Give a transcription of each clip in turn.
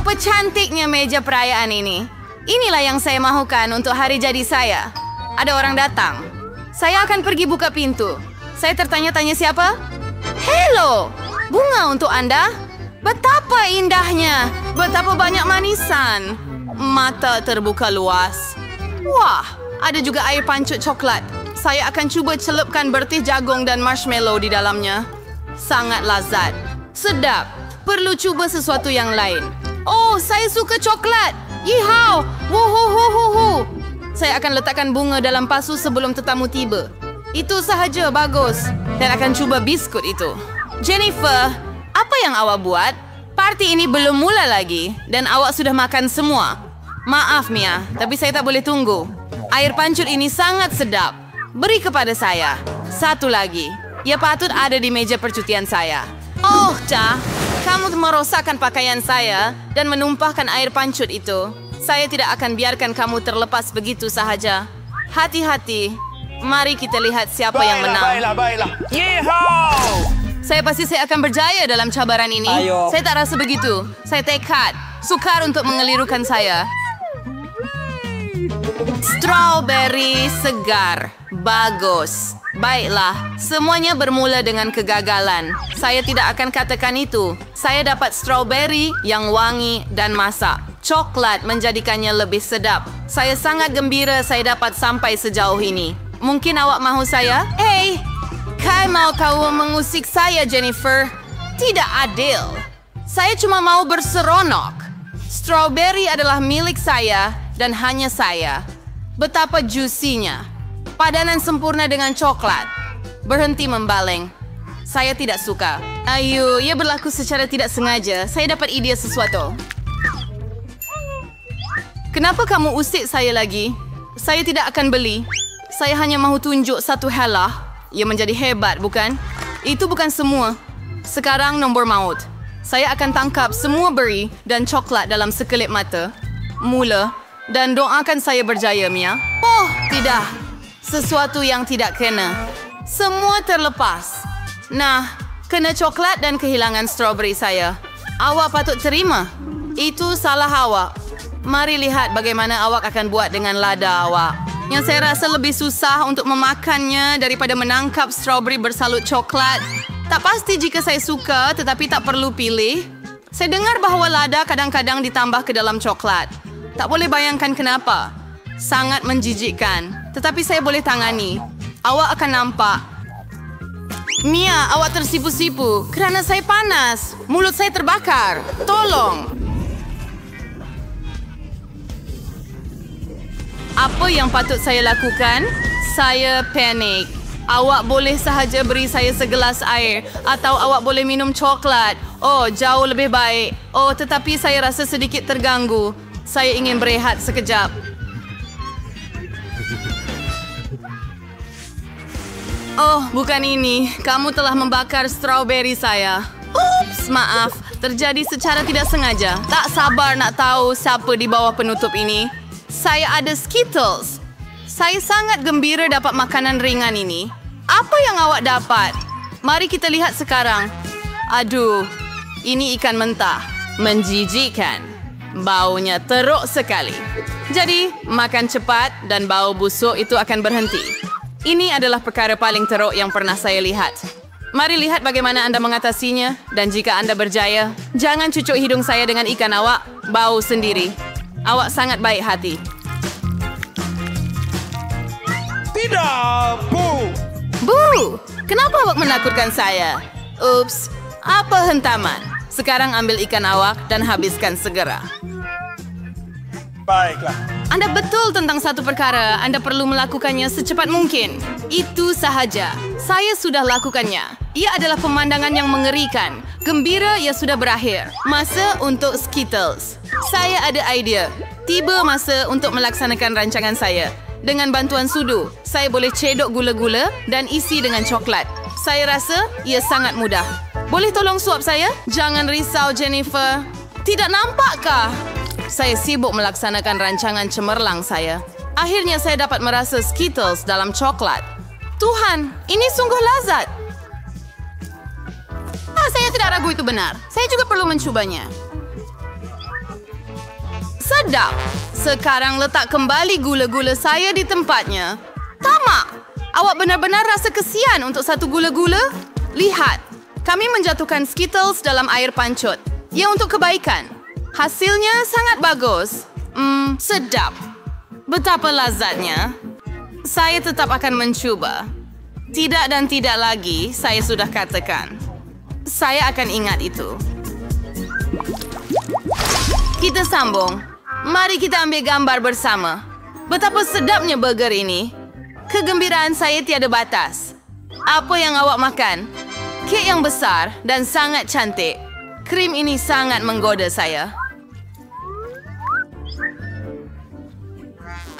Betapa cantiknya meja perayaan ini. Inilah yang saya mahukan untuk hari jadi saya. Ada orang datang. Saya akan pergi buka pintu. Saya tertanya-tanya siapa? Hello, bunga untuk Anda. Betapa indahnya. Betapa banyak manisan. Mata terbuka luas. Wah, ada juga air pancut coklat. Saya akan cuba celupkan bertih jagung dan marshmallow di dalamnya. Sangat lazat. Sedap. Perlu cuba sesuatu yang lain. Oh, saya suka coklat. Yihau! Wuhuhuhuhu! Saya akan letakkan bunga dalam pasu sebelum tetamu tiba. Itu sahaja bagus. Dan akan cuba biskut itu. Jennifer, apa yang awak buat? Parti ini belum mula lagi. Dan awak sudah makan semua. Maaf, Mia. Tapi saya tak boleh tunggu. Air pancut ini sangat sedap. Beri kepada saya. Satu lagi. Ia patut ada di meja percutian saya. Oh, Cha. Kamu merosakkan pakaian saya dan menumpahkan air pancut itu. Saya tidak akan biarkan kamu terlepas begitu sahaja. Hati-hati. Mari kita lihat siapa yang menang. Baiklah. Yeehaw! Saya akan berjaya dalam cabaran ini. Ayo. Saya tak rasa begitu. Saya tekad. Sukar untuk mengelirukan saya. Strawberry segar. Bagus. Baiklah, semuanya bermula dengan kegagalan. Saya tidak akan katakan itu. Saya dapat strawberry yang wangi dan masak. Coklat menjadikannya lebih sedap. Saya sangat gembira saya dapat sampai sejauh ini. Mungkin awak mahu saya? Hey, mau kau mengusik saya, Jennifer? Tidak adil. Saya cuma mau berseronok. Strawberry adalah milik saya dan hanya saya. Betapa juicy-nya. Padanan sempurna dengan coklat. Berhenti membaleng. Saya tidak suka. Ayo, ia berlaku secara tidak sengaja. Saya dapat ide sesuatu. Kenapa kamu usik saya lagi? Saya tidak akan beli. Saya hanya mahu tunjuk satu helah. Ia menjadi hebat, bukan? Itu bukan semua. Sekarang nombor maut. Saya akan tangkap semua beri dan coklat dalam sekelip mata. Mula. Dan doakan saya berjaya, Mia. Oh, tidak. Sesuatu yang tidak kena. Semua terlepas. Nah, kena coklat dan kehilangan strawberry saya. Awak patut terima. Itu salah awak. Mari lihat bagaimana awak akan buat dengan lada awak. Yang saya rasa lebih susah untuk memakannya daripada menangkap strawberry bersalut coklat. Tak pasti jika saya suka, tetapi tak perlu pilih. Saya dengar bahawa lada kadang-kadang ditambah ke dalam coklat. Tak boleh bayangkan kenapa. Sangat menjijikkan. Tetapi saya boleh tangani. Awak akan nampak. Mia, awak tersipu-sipu kerana saya panas. Mulut saya terbakar. Tolong. Apa yang patut saya lakukan? Saya panik. Awak boleh sahaja beri saya segelas air atau awak boleh minum coklat. Oh, jauh lebih baik. Oh, tetapi saya rasa sedikit terganggu. Saya ingin berehat sekejap. Oh, bukan ini. Kamu telah membakar strawberry saya. Ups, maaf. Terjadi secara tidak sengaja. Tak sabar nak tahu siapa di bawah penutup ini. Saya ada Skittles. Saya sangat gembira dapat makanan ringan ini. Apa yang awak dapat? Mari kita lihat sekarang. Aduh, ini ikan mentah. Menjijikkan. Baunya teruk sekali. Jadi, makan cepat dan bau busuk itu akan berhenti. Ini adalah perkara paling teruk yang pernah saya lihat. Mari lihat bagaimana Anda mengatasinya. Dan jika Anda berjaya, jangan cucuk hidung saya dengan ikan awak. Bau sendiri. Awak sangat baik hati. Tidak, Bu! Bu! Kenapa awak menakutkan saya? Ups, apa hentaman? Sekarang ambil ikan awak dan habiskan segera. Baiklah. Anda betul tentang satu perkara. Anda perlu melakukannya secepat mungkin. Itu sahaja. Saya sudah lakukannya. Ia adalah pemandangan yang mengerikan. Gembira ia sudah berakhir. Masa untuk Skittles. Saya ada idea. Tiba masa untuk melaksanakan rancangan saya. Dengan bantuan sudu, saya boleh cedok gula-gula dan isi dengan coklat. Saya rasa ia sangat mudah. Boleh tolong suap saya? Jangan risau, Jennifer. Tidak nampakkah? Saya sibuk melaksanakan rancangan cemerlang saya. Akhirnya saya dapat merasa Skittles dalam coklat. Tuhan, ini sungguh lazat. Saya tidak ragu itu benar. Saya juga perlu mencobanya. Sedap! Sekarang letak kembali gula-gula saya di tempatnya. Tamak! Awak benar-benar rasa kesian untuk satu gula-gula? Lihat, kami menjatuhkan Skittles dalam air pancut. Ya, untuk kebaikan. Hasilnya sangat bagus. Sedap. Betapa lazatnya. Saya tetap akan mencuba. Tidak dan tidak lagi, saya sudah katakan. Saya akan ingat itu. Kita sambung. Mari kita ambil gambar bersama. Betapa sedapnya burger ini. Kegembiraan saya tiada batas. Apa yang awak makan? Kek yang besar dan sangat cantik. Krim ini sangat menggoda saya.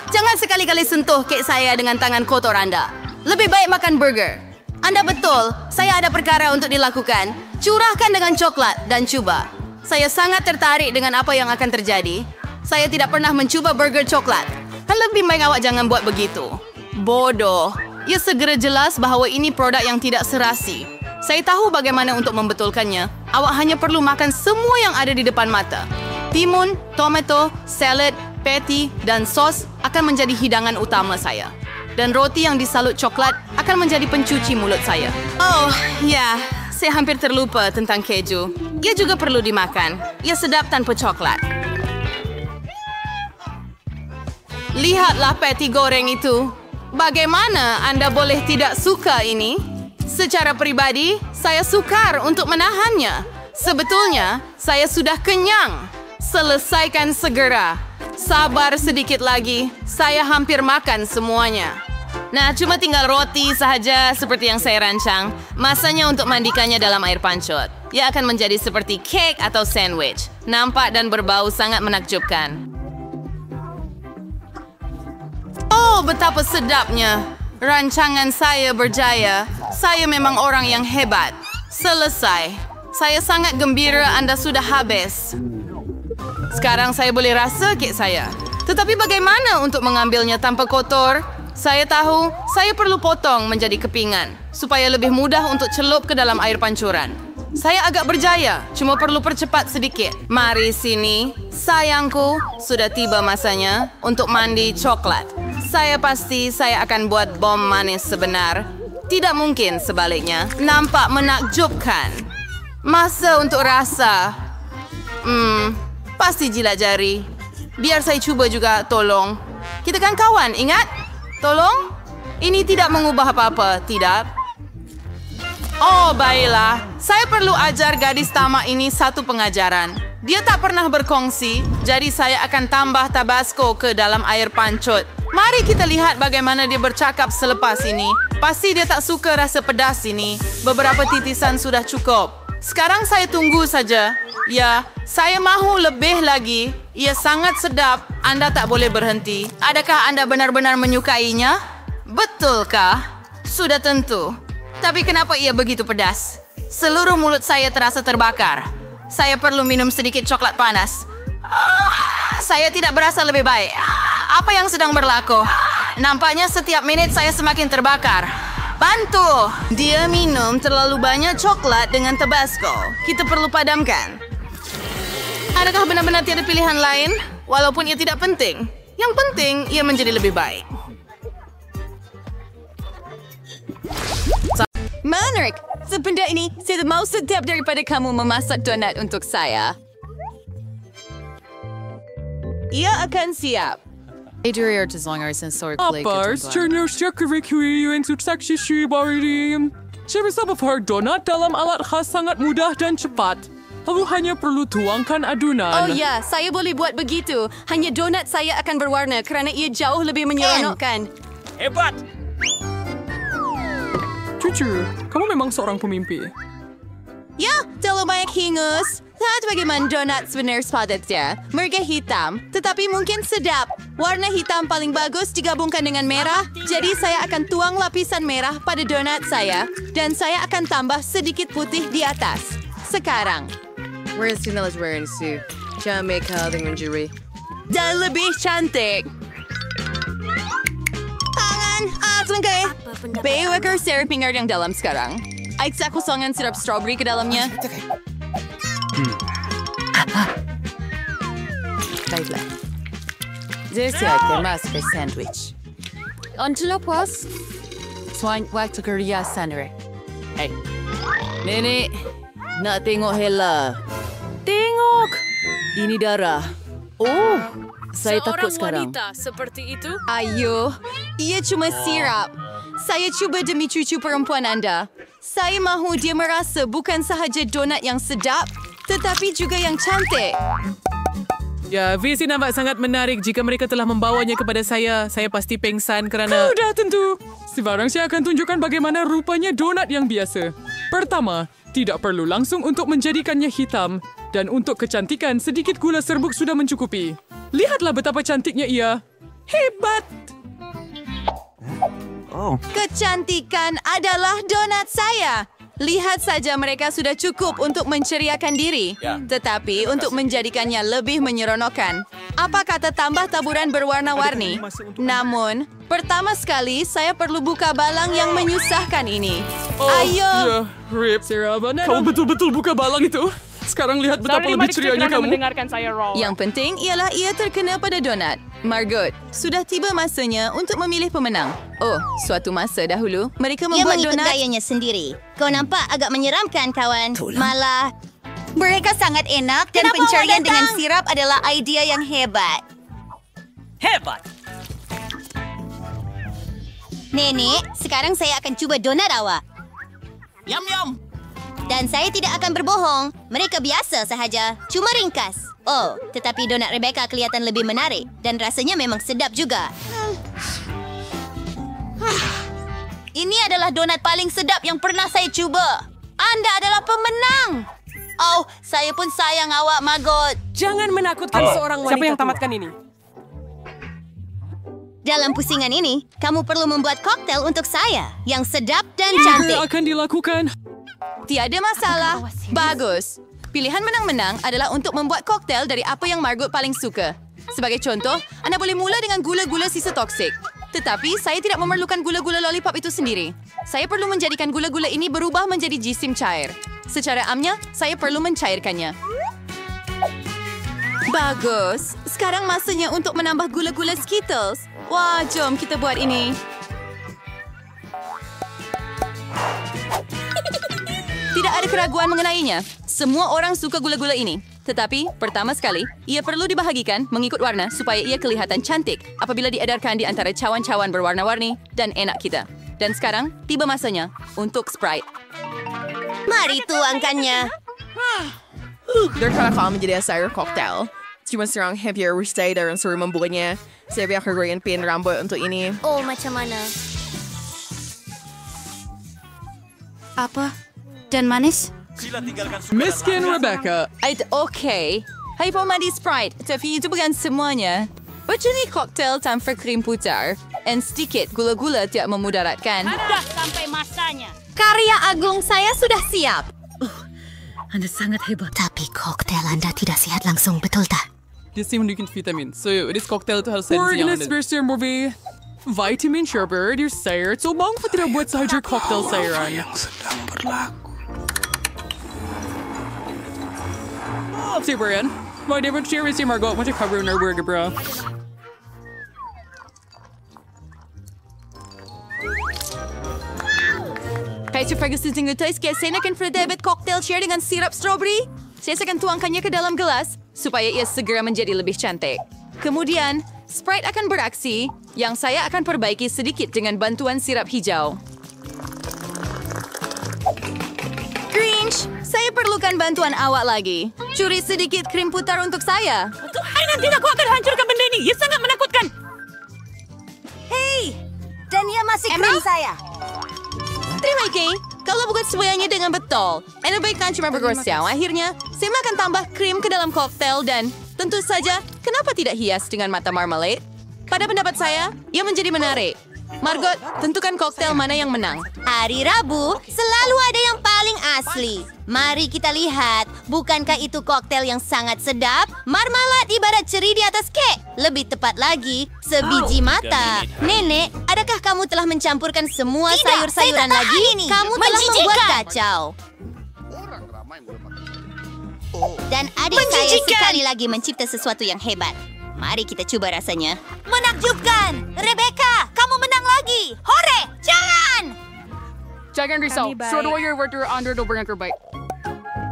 Jangan sekali-kali sentuh kek saya dengan tangan kotor anda. Lebih baik makan burger. Anda betul, saya ada perkara untuk dilakukan. Curahkan dengan coklat dan cuba. Saya sangat tertarik dengan apa yang akan terjadi. Saya tidak pernah mencuba burger coklat. Lebih baik awak jangan buat begitu. Bodoh. Ia segera jelas bahawa ini produk yang tidak serasi. Saya tahu bagaimana untuk membetulkannya. Awak hanya perlu makan semua yang ada di depan mata. Timun, tomato, salad, patty dan sos akan menjadi hidangan utama saya. Dan roti yang disalut coklat akan menjadi pencuci mulut saya. Oh, ya. Saya hampir terlupa tentang keju. Ia juga perlu dimakan. Ia sedap tanpa coklat. Lihatlah patty goreng itu. Bagaimana anda boleh tidak suka ini? Secara pribadi, saya sukar untuk menahannya. Sebetulnya, saya sudah kenyang. Selesaikan segera. Sabar sedikit lagi. Saya hampir makan semuanya. Nah, cuma tinggal roti sahaja seperti yang saya rancang. Masanya untuk mandikannya dalam air pancut. Ia akan menjadi seperti cake atau sandwich. Nampak dan berbau sangat menakjubkan. Oh, betapa sedapnya. Rancangan saya berjaya. Saya memang orang yang hebat. Selesai. Saya sangat gembira anda sudah habis. Sekarang saya boleh rasa kek saya. Tetapi bagaimana untuk mengambilnya tanpa kotor? Saya tahu, saya perlu potong menjadi kepingan supaya lebih mudah untuk celup ke dalam air pancuran. Saya agak berjaya, cuma perlu percepat sedikit. Mari sini, sayangku, sudah tiba masanya untuk mandi coklat. Saya pasti saya akan buat bom manis sebenar. Tidak mungkin sebaliknya. Nampak menakjubkan. Masa untuk rasa. Pasti jilat jari. Biar saya cuba juga, tolong. Kita kan kawan, ingat? Tolong? Ini tidak mengubah apa-apa, tidak? Oh, baiklah. Saya perlu ajar gadis tamak ini satu pengajaran. Dia tak pernah berkongsi, jadi saya akan tambah tabasco ke dalam air pancut. Mari kita lihat bagaimana dia bercakap selepas ini. Pasti dia tak suka rasa pedas ini. Beberapa titisan sudah cukup. Sekarang saya tunggu saja. Ya, saya mahu lebih lagi. Ia sangat sedap. Anda tak boleh berhenti. Adakah anda benar-benar menyukainya? Betulkah? Sudah tentu. Tapi kenapa ia begitu pedas? Seluruh mulut saya terasa terbakar. Saya perlu minum sedikit coklat panas. Saya tidak berasa lebih baik. Apa yang sedang berlaku? Nampaknya setiap menit saya semakin terbakar. Bantu! Dia minum terlalu banyak coklat dengan tabasco. Kita perlu padamkan. Adakah benar-benar tiada pilihan lain? Walaupun ia tidak penting. Yang penting, ia menjadi lebih baik. Manrik, sebenda ini saya mau sedap daripada kamu memasak donat untuk saya. Ia akan siap. Apa seterusnya kira-kira instruksi Shibari? Saya bisa membuat donat dalam alat khas sangat mudah dan cepat. Lalu hanya perlu tuangkan adunan. Oh ya, saya boleh buat begitu. Hanya donat saya akan berwarna kerana ia jauh lebih menyeronokkan. Hebat! Jujur, kamu memang seorang pemimpi. Ya, terlalu banyak hingus. Lihat bagaimana donat sebenarnya sepatutnya. Mereka hitam, tetapi mungkin sedap. Warna hitam paling bagus digabungkan dengan merah. Jadi saya akan tuang lapisan merah pada donat saya. Dan saya akan tambah sedikit putih di atas. Sekarang. Dan lebih cantik. Tangan, selengkai. Baywaker syrup pingar yang dalam sekarang. Aiksa kosongan sirup strawberry ke dalamnya. Baiklah, Jadi saya kemas ke sandwich. Until puas, swan waktu kerja sandwich. Hey, Nenek, nak tengok Hela. Tengok, ini darah. Oh, saya takut sekarang. Wanita seperti itu? Ayo, ia cuma sirap. Saya cuba demi cucu perempuan anda. Saya mahu dia merasa bukan sahaja donat yang sedap, tetapi juga yang cantik. Ya, visi nampak sangat menarik. Jika mereka telah membawanya kepada saya pasti pengsan kerana... Sudah tentu. Sekarang saya akan tunjukkan bagaimana rupanya donat yang biasa. Pertama, tidak perlu langsung untuk menjadikannya hitam. Dan untuk kecantikan, sedikit gula serbuk sudah mencukupi. Lihatlah betapa cantiknya ia. Hebat! Kecantikan adalah donat saya. Lihat saja mereka sudah cukup untuk menceriakan diri. Tetapi untuk menjadikannya lebih menyeronokkan, apa kata tambah taburan berwarna-warni? Namun, pertama sekali saya perlu buka balang yang menyusahkan ini. Ayo! Ya, Rip. Kamu betul-betul buka balang itu. Sekarang lihat betapa lebih cerianya kamu. Yang penting ialah ia terkena pada donat. Margot, sudah tiba masanya untuk memilih pemenang. Oh, suatu masa dahulu, mereka Ia membuat mengikut donat... gayanya sendiri. Kau nampak agak menyeramkan, kawan. Malah, mereka sangat enak dan pencarian dengan sirap adalah idea yang hebat. Hebat! Nenek, sekarang saya akan cuba donat awak. Yum-yum! Dan saya tidak akan berbohong. Mereka biasa sahaja. Cuma ringkas. Oh, tetapi donat Rebecca kelihatan lebih menarik. Dan rasanya memang sedap juga. Ini adalah donat paling sedap yang pernah saya cuba. Anda adalah pemenang. Oh, saya pun sayang awak, Margot. Jangan menakutkan seorang wanita. Siapa yang tamatkan ini? Dalam pusingan ini, kamu perlu membuat koktel untuk saya. Yang sedap dan Jika cantik. akan dilakukan. Tiada masalah. Bagus. Pilihan menang-menang adalah untuk membuat koktel dari apa yang Margot paling suka. Sebagai contoh, anda boleh mula dengan gula-gula sisa toksik. Tetapi saya tidak memerlukan gula-gula lollipop itu sendiri. Saya perlu menjadikan gula-gula ini berubah menjadi jisim cair. Secara amnya, saya perlu mencairkannya. Bagus. Sekarang masanya untuk menambah gula-gula Skittles. Wah, jom kita buat ini. Tidak ada keraguan mengenainya. Semua orang suka gula-gula ini. Tetapi, pertama sekali, ia perlu dibahagikan mengikut warna supaya ia kelihatan cantik apabila diedarkan di antara cawan-cawan berwarna-warni dan enak kita. Dan sekarang, tiba masanya untuk Sprite. Mari tuangkannya. Derkala kau menjadi sayur koktel. Cuma serang heavier cider dan suruh membuatnya. Saya biar kegoyan pin rambut untuk ini. Oh, macam mana? Apa? Dan manis? Miskin Rebecca. Okay. Hai pemadi Sprite, tapi itu bukan semuanya. Macam ni koktel tanpa krim putar. Dan sedikit gula-gula tidak memudaratkan. Sudah sampai masanya. Karya agung saya sudah siap. Anda sangat hebat. Tapi koktel Anda tidak sehat langsung, betul tak? Dia sih menunjukkan vitamin. So, this cocktail itu harus saya Ordinance version movie. Vitamin sherbet, your sayur. So, mengapa tidak buat sahaja cocktail sayuran? Si Brian, my favorite series si Margot macam cover na burger, bro. Kaya si Ferguson tinggal tayo, kaya saya akan Fredebet cocktail share dengan sirap strawberry. Saya akan tuangkannya ke dalam gelas supaya ia segera menjadi lebih cantik. Kemudian, Sprite akan beraksi yang saya akan perbaiki sedikit dengan bantuan sirap hijau. Grinch, saya perlukan bantuan awak lagi. Curi sedikit krim putar untuk saya. Tuhan, nanti aku akan hancurkan benda ini. Ia sangat menakutkan. Hei! Dan ia masih krim saya. Terima kasih. Kalau buat semuanya dengan betul. Anda baikkan cuma bergosiau. Akhirnya, saya akan tambah krim ke dalam koktel dan tentu saja, kenapa tidak hias dengan mata marmalade? Pada pendapat saya, ia menjadi menarik. Margot, tentukan koktel mana yang menang. Hari Rabu selalu ada yang paling asli. Mari kita lihat, bukankah itu koktel yang sangat sedap? Marmalade ibarat ceri di atas kek. Lebih tepat lagi, sebiji mata. Nenek, adakah kamu telah mencampurkan semua sayur-sayuran lagi? Kamu telah membuat kacau. Dan adik saya sekali lagi mencipta sesuatu yang hebat. Mari kita cuba rasanya. Menakjubkan! Rebecca, kamu menang lagi! Hore! Jangan! Jangan risau. Surdoyer water under the burger bite.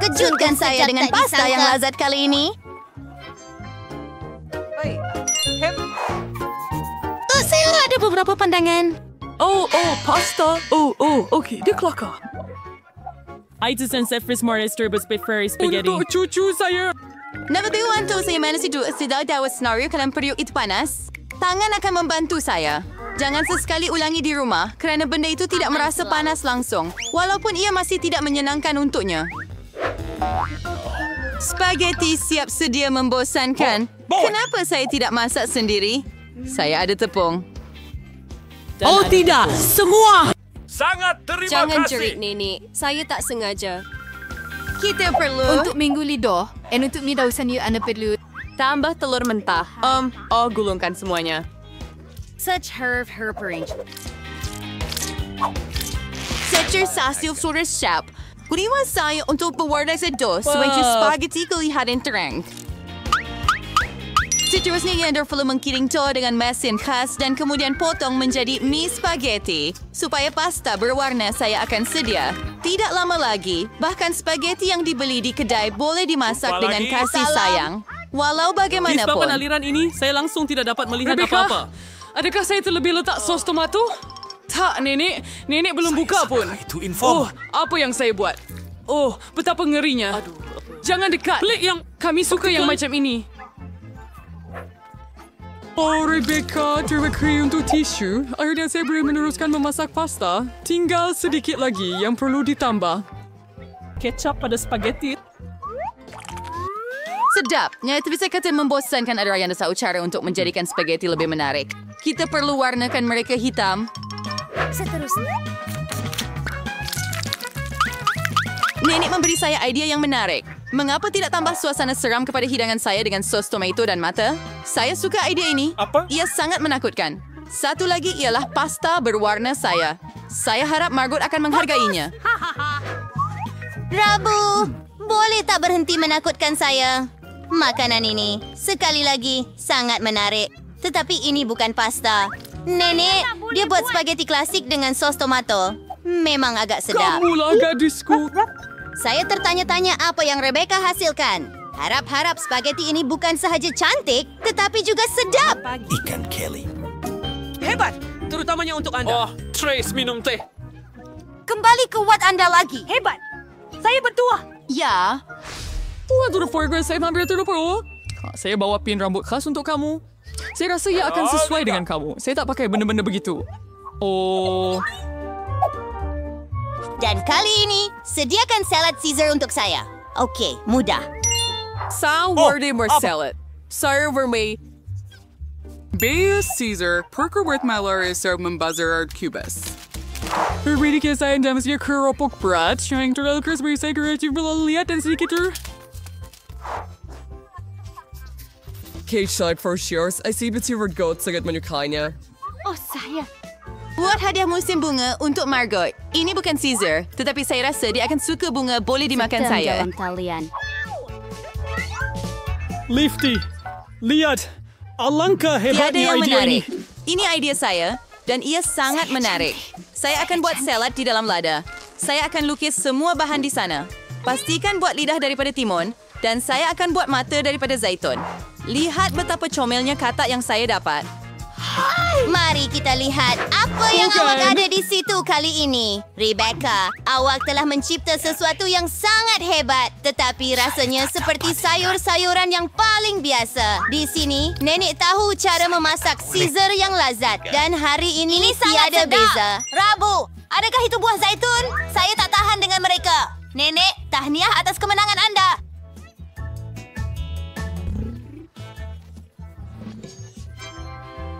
Kejutkan saya dengan pasta yang lazat kali ini. Saya ada beberapa pandangan. Pasta. Okay, dia kelakar. Aitus and Zephyr's Morester but prefer spaghetti. Untuk cucu saya. Nabatuan to saya mana si sedang dawa senario kalau periuk itu panas. Tangan akan membantu saya. Jangan sesekali ulangi di rumah kerana benda itu tidak merasa panas langsung. Walaupun ia masih tidak menyenangkan untuknya. Spaghetti siap sedia membosankan. Kenapa saya tidak masak sendiri? Saya ada tepung. Tidak, semua. Sangat terima Jangan kasih. jerit, Nenek. Saya tak sengaja. Kita perlu Untuk minggu lidah, untuk mi dausan you anda perlu. tambah telur mentah. Gulungkan semuanya. Such herb arrange. Secer sasil sudah siap. Kuriwan saya untuk berwarna sedos supaya spaghetti kelihatan terang. Seterusnya Yander perlu mengkiring to dengan mesin khas dan kemudian potong menjadi mie spaghetti. Supaya pasta berwarna saya akan sedia. Tidak lama lagi, bahkan spaghetti yang dibeli di kedai boleh dimasak Jumpa dengan lagi. kasih sayang. Walau Disebabkan bagaimanapun. aliran ini, saya langsung tidak dapat melihat Rebecca, apa-apa. adakah saya terlebih letak sos tomato? Tak, Nenek. Nenek belum buka pun. Itu info. Apa yang saya buat? Betapa ngerinya. Jangan dekat. Pelik yang kami suka yang macam ini. Rebecca, terima kasih untuk tisu. Akhirnya saya boleh meneruskan memasak pasta. Tinggal sedikit lagi yang perlu ditambah. Kecap pada spaghetti. Sedap. Nyata bisa kata membosankan adalah yang ada cara untuk menjadikan spaghetti lebih menarik. Kita perlu warnakan mereka hitam. Seterusnya. Nenek memberi saya idea yang menarik. Mengapa tidak tambah suasana seram kepada hidangan saya dengan sos tomato dan mata? Saya suka idea ini. Apa? Ia sangat menakutkan. Satu lagi ialah pasta berwarna saya. Saya harap Margot akan menghargainya. Rabu, boleh tak berhenti menakutkan saya? Makanan ini, sekali lagi, sangat menarik. Tetapi ini bukan pasta. Nenek, dia buat spaghetti klasik dengan sos tomato. Memang agak sedap. Kamulah gadisku. Saya tertanya-tanya apa yang Rebecca hasilkan. Harap-harap spaghetti ini bukan sahaja cantik, tetapi juga sedap. Ikan Kelly. Hebat, terutamanya untuk Anda. Trace minum teh. Kembali ke watt Anda lagi. Hebat. Saya bertuah. Ya, Untuk the foreground, saya hampir terlupa. Saya bawa pin rambut khas untuk kamu. Saya rasa ia akan sesuai dengan kamu. Saya tak pakai benda-benda begitu. Dan kali ini, sediakan salad Caesar untuk saya. Okey, mudah. Sourdough more salad. Saya vermei. Bea Caesar, perker with malaria serve membazar cubes. Berbeda kisah yang damasnya keropok berat yang terlalu keras bagi saya kerja belum lihat dan sedikit Cage side for shares, I see betul goat sangat menyukainya. buat hadiah musim bunga untuk Margot. Ini bukan Caesar, tetapi saya rasa dia akan suka bunga boleh dimakan saya. talian. Lifty, lihat. Alangkah Tiada hebatnya yang idea ini. menarik. Ini idea saya dan ia sangat menarik. Saya akan buat salad di dalam lada. Saya akan lukis semua bahan di sana. Pastikan buat lidah daripada timun dan saya akan buat mata daripada zaitun. Lihat betapa comelnya katak yang saya dapat. Mari kita lihat apa yang awak ada di situ kali ini. Rebecca, awak telah mencipta sesuatu yang sangat hebat. Tetapi rasanya seperti sayur-sayuran yang paling biasa. Di sini, Nenek tahu cara memasak Caesar yang lazat. Dan hari ini tiada beza. Rabu, adakah itu buah zaitun? Saya tak tahan dengan mereka. Nenek, tahniah atas kemenangan anda.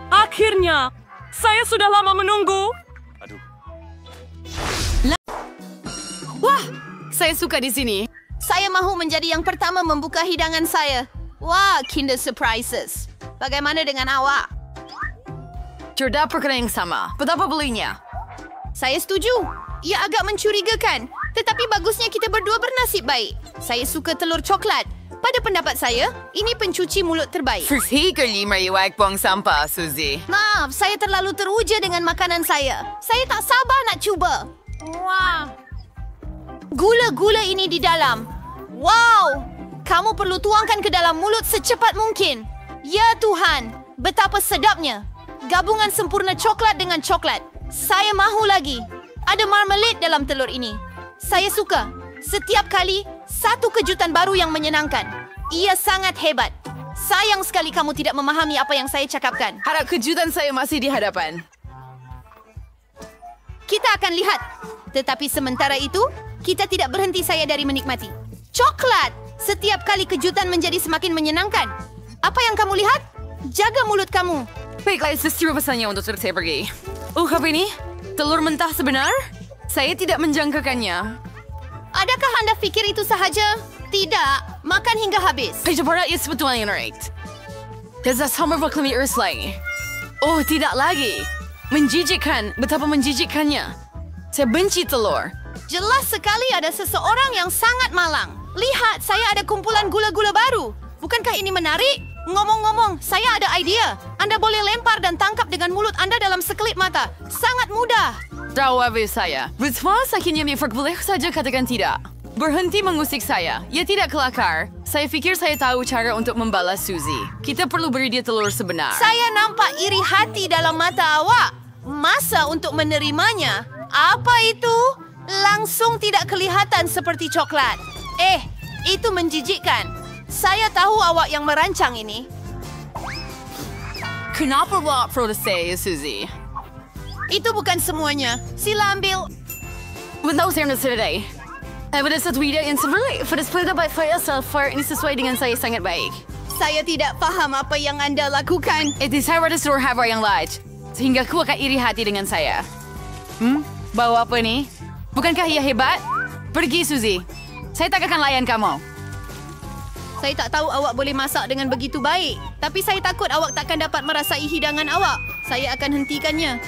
Akhirnya, saya sudah lama menunggu. Wah, saya suka di sini. Saya mahu menjadi yang pertama membuka hidangan saya. Wah, Kinder Surprises. Bagaimana dengan awak? Terdapat perkara yang sama. Betapa belinya? Saya setuju. Ia agak mencurigakan. Tetapi bagusnya kita berdua bernasib baik. Saya suka telur coklat. Pada pendapat saya, ini pencuci mulut terbaik. Sekali meriwak buang sampah, Suzy. Maaf, saya terlalu teruja dengan makanan saya. Saya tak sabar nak cuba. Wah. Gula-gula ini di dalam. Wow! Kamu perlu tuangkan ke dalam mulut secepat mungkin. Ya Tuhan, betapa sedapnya. Gabungan sempurna coklat dengan coklat. Saya mahu lagi. Ada marmalade dalam telur ini. Saya suka. Setiap kali, satu kejutan baru yang menyenangkan. Ia sangat hebat. Sayang sekali kamu tidak memahami apa yang saya cakapkan. Harap kejutan saya masih di hadapan. Kita akan lihat. Tetapi sementara itu, kita tidak berhenti saya dari menikmati. Coklat! Setiap kali kejutan menjadi semakin menyenangkan. Apa yang kamu lihat? Jaga mulut kamu. Baiklah, sesuai pesannya untuk saya pergi. Apa ini? Telur mentah sebenar? Saya tidak menjangkakannya. Adakah Anda fikir itu sahaja? Tidak. Makan hingga habis. Pejabat ya sebetulnya right. Dasar sama berklami lagi. Oh, tidak lagi. Menjijikkan. Betapa menjijikkannya. Saya benci telur. Jelas sekali ada seseorang yang sangat malang. Lihat, saya ada kumpulan gula-gula baru. Bukankah ini menarik? Ngomong-ngomong, saya ada idea. Anda boleh lempar dan tangkap dengan mulut Anda dalam sekelip mata. Sangat mudah. Tahu saya. Betul sakitnya Mifrak boleh saja katakan tidak. Berhenti mengusik saya. Ia tidak kelakar. Saya fikir saya tahu cara untuk membalas Suzy. Kita perlu beri dia telur sebenar. Saya nampak iri hati dalam mata awak. Masa untuk menerimanya? Apa itu? Langsung tidak kelihatan seperti coklat. Itu menjijikkan. Saya tahu awak yang merancang ini. Kenapa awak protes saya, Suzy? Itu bukan semuanya. Sila ambil. Bentar saya nak sedai. Ada satu ide yang sebenarnya pada sepeda baik saya sulfur ini sesuai dengan saya sangat baik. Saya tidak paham apa yang Anda lakukan. Itu saya pada seluruh haba yang large. Sehingga aku akan iri hati dengan saya. Bawa apa ni? Bukankah ia hebat? Pergi, Suzy. Saya tak akan layan kamu. Saya tak tahu awak boleh masak dengan begitu baik. Tapi saya takut awak takkan dapat merasai hidangan awak. Saya akan hentikannya.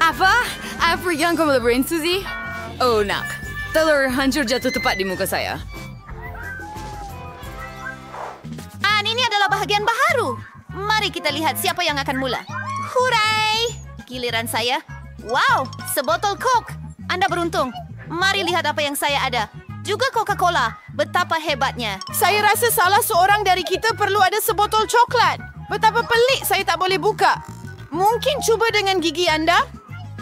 Apa? Apa yang kamu lakukan, Suzy? Oh, nak. Telur hancur jatuh tepat di muka saya. Ini adalah bahagian baharu. Mari kita lihat siapa yang akan mula. Hurai! Giliran saya. Wow, sebotol Coke. Anda beruntung. Mari lihat apa yang saya ada. Juga Coca-Cola. Betapa hebatnya. Saya rasa salah seorang dari kita perlu ada sebotol coklat. Betapa pelik saya tak boleh buka. Mungkin cuba dengan gigi Anda?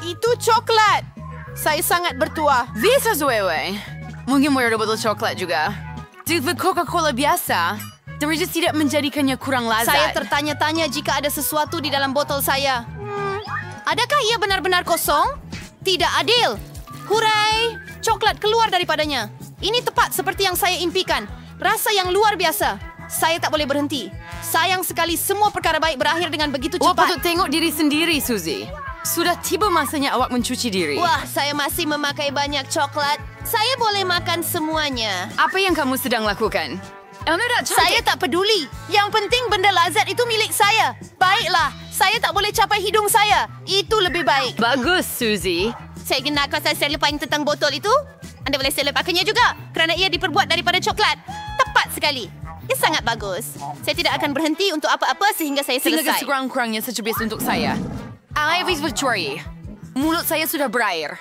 Itu coklat. Saya sangat bertuah. Bisa sesuai. Mungkin mau ada botol coklat juga. Jika Coca-Cola biasa, terus tidak menjadikannya kurang lazat. Saya tertanya-tanya jika ada sesuatu di dalam botol saya. Adakah ia benar-benar kosong? Tidak adil. Hurai! Coklat keluar daripadanya. Ini tepat seperti yang saya impikan. Rasa yang luar biasa. Saya tak boleh berhenti. Sayang sekali semua perkara baik berakhir dengan begitu cepat. Awak patut tengok diri sendiri, Suzy. Sudah tiba masanya awak mencuci diri. Wah, saya masih memakai banyak coklat. Saya boleh makan semuanya. Apa yang kamu sedang lakukan? Saya tak peduli. Yang penting benda lazat itu milik saya. Baiklah, saya tak boleh capai hidung saya. Itu lebih baik. Bagus, Suzy. Saya kena kuasa selepain tentang botol itu. Anda boleh selepakannya juga kerana ia diperbuat daripada coklat. Tepat sekali. Ia sangat bagus. Saya tidak akan berhenti untuk apa-apa sehingga saya selesai. Sehingga sekurang-kurangnya secubis untuk saya. Always bercuri. Mulut saya sudah berair.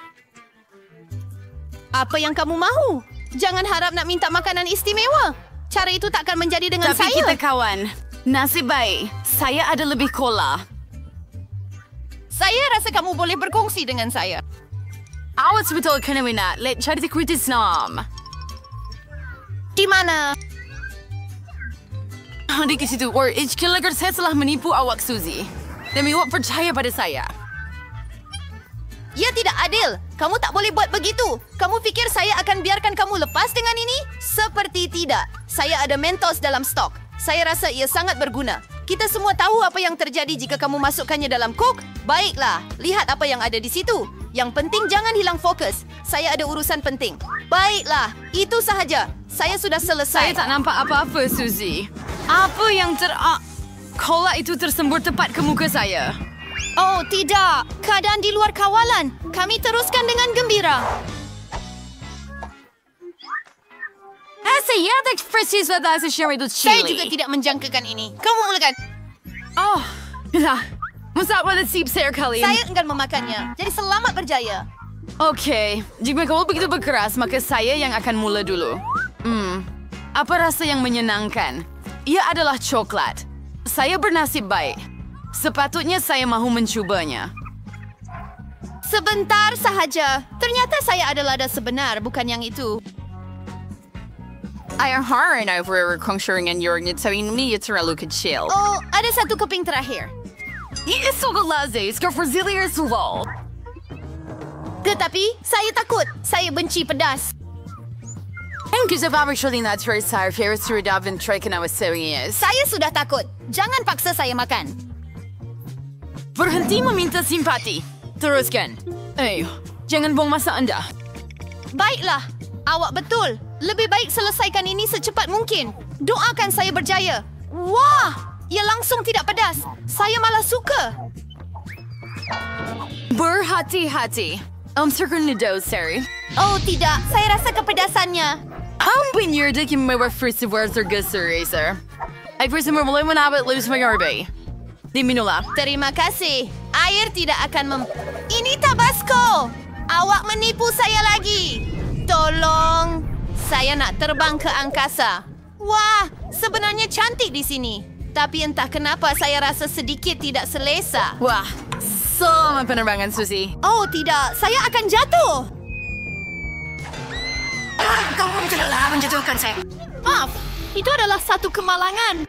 Apa yang kamu mahu? Jangan harap nak minta makanan istimewa. Cara itu takkan menjadi dengan Tapi saya. kita kawan. Nasib baik. Saya ada lebih cola. Saya rasa kamu boleh berkongsi dengan saya. Awas betul kena minat. Let cari kritis nam. Di mana? Di situ. Or kira-kira saya telah menipu awak, Suzy. Demi awak percaya pada saya. Ya, tidak adil. Kamu tak boleh buat begitu. Kamu fikir saya akan biarkan kamu lepas dengan ini? Seperti tidak. Saya ada Mentos dalam stok. Saya rasa ia sangat berguna. Kita semua tahu apa yang terjadi jika kamu masukkannya dalam Coke. Baiklah, lihat apa yang ada di situ. Yang penting jangan hilang fokus. Saya ada urusan penting. Baiklah, itu sahaja. Saya sudah selesai. Saya tak nampak apa-apa, Suzy. Apa yang Cola itu tersembur tepat ke muka saya. Oh, tidak. Keadaan di luar kawalan. Kami teruskan dengan gembira. Saya tak persis pada sesuatu itu chili. Saya juga tidak menjangkakan ini. Kamu mulakan. Oh, lah. Masa pada sip saya kalian. Saya enggan memakannya. Jadi selamat berjaya. Okey, jika kamu begitu berkeras, maka saya yang akan mula dulu. Apa rasa yang menyenangkan? Ia adalah coklat. Saya bernasib baik. Sepatutnya saya mahu mencubanya. Sebentar sahaja. Ternyata saya adalah ada sebenar, bukan yang itu. Ayang haran over kongsuringan yornya tapi ini terlalu kecil. Oh, ada satu keping terakhir. Ini sokolase, skafrozilier sulol. Tetapi, saya takut. Saya benci pedas. Ang kisah actually not very sorry for your job and try can I was serious. Saya sudah takut. Jangan paksa saya makan. Berhenti meminta simpati. Teruskan. Jangan buang masa Anda. Baiklah. Awak betul. Lebih baik selesaikan ini secepat mungkin. Doakan saya berjaya. Wah! Ia langsung tidak pedas. Saya malah suka. Berhati-hati. Serkan nido, Sari. Oh, tidak. Saya rasa kepedasannya. Hampir nyerdik yung may first words or gesture. Ay bersama mulai menabit lose my RB. Di minula. Terima kasih. Air tidak akan Ini Tabasco! Awak menipu saya lagi. Tolong. Saya nak terbang ke angkasa. Wah, sebenarnya cantik di sini. Tapi entah kenapa saya rasa sedikit tidak selesa. Wah, sama penerbangan, Susi. Oh, tidak. Saya akan jatuh. Kamu telah menjatuhkan saya. Maaf, itu adalah satu kemalangan.